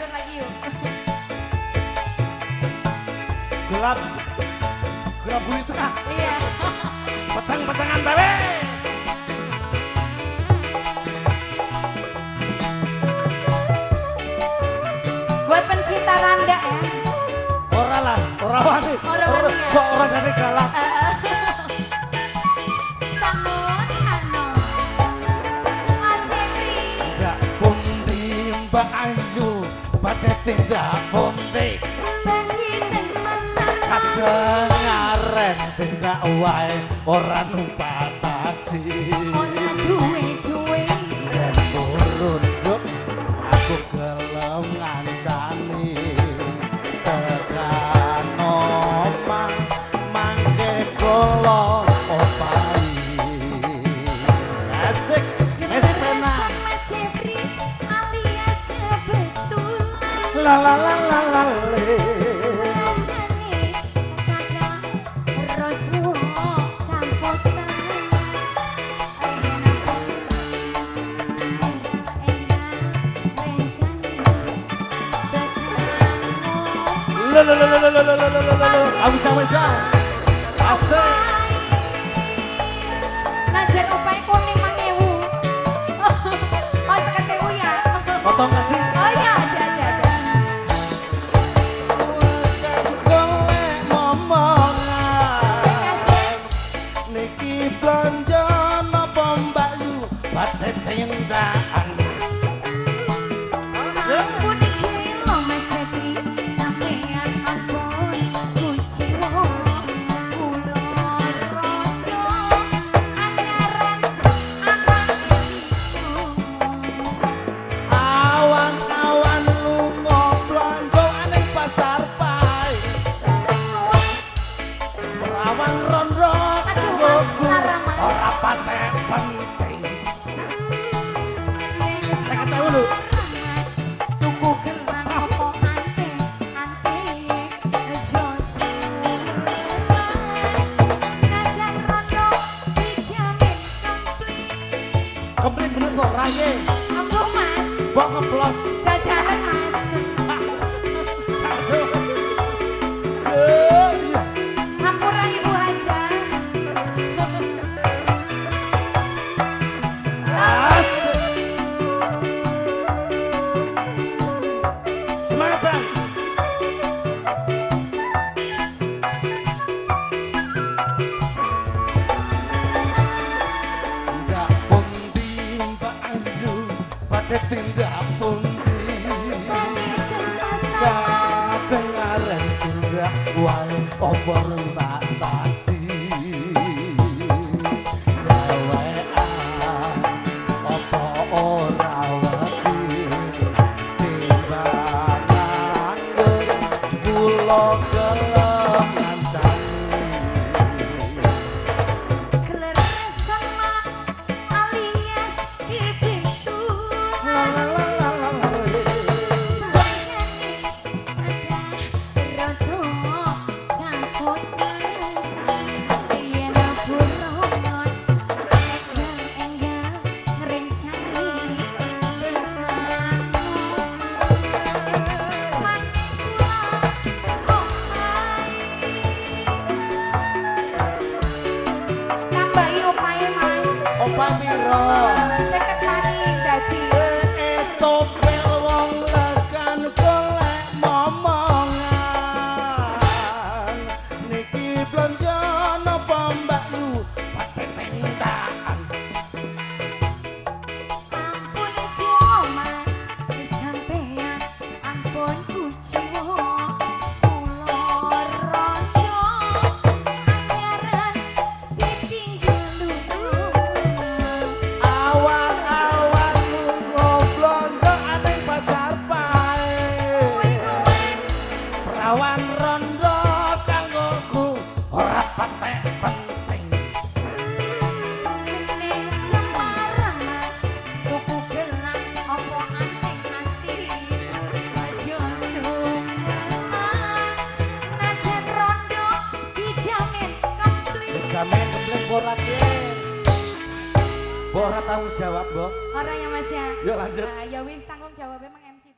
lanjut lagi yuk. Gelap buri tengah. Iya. Petang-petangan bawe. Buat pencinta Randa ya. Ora lah, ora wani. Ora wani ya. Kok ora dari galak. Tanun, tanun. Mas Jeffrey. Tidak pundi Mbak Ayu, pada tidak pundi. Banditen pasar. Kadangaren tidak wae ora numpak taksi. Ora duwe-duwe. Yen turun yuk, aku gelem ngancani. Tekan omah mangke kula opahi. Asik, wis tenan. Mas Jeffrey alias kebetulan. La la la la la le. Rasane kadang rodo campuran. Aku sama jauh. Asik. Najar upae kuning 5.000. Oh, tekan sewu ya. Potong gaji. Oh iya, aja. Golek momongan. Niki belanja napa Mbak Yu? Badhe tindakan. Ampun iki lho Mas Jeffrey, sampeyan ampun kuciwa kula rodo anyaran anak itu. Awan-awan lunga blonjo ning pasar pai. Perawan rondo kanggoku ora patek penting. Saya tahu lho. Tuku gelang opo ante najan rondo dijamin komplit. Komplit bener kok raye. Ampun Mas, Mbok ngeplos. jajaran Mas. Aduh. Iya. Hampuran Ibu Haja. Asik. Semangat Bang. Tidak pundi Mbak Ayu, pada tindak pundi. Kadangaren tindak wae apa tak tasi. Dewekan apa ora wedi timbangan kula gelem ngancani. Kleresan Mas alias Kibintu. Opa Miro. Seket maning dadi Topel wong lekan golek momongan. Niki blonjo napa Mbak Yu? Pate tindakan. ampun iku Mas sampeyan ampun kuciwa kula rondo anyaran ditinggal luru. Awan-awan lunga blonjo aning pasar pae. Perawan rondo kanggoku ora patek penting. Ning Semarang tuku gelang opo anting-anting aja sumpah najan rondo dijamin komplit. Sampeyan kempleng borat ye. Borat tanggung jawab, Mbok. Orang ya Mas ya. Yuk lanjut. Nah, ya wis tanggung jawabnya Mang MC.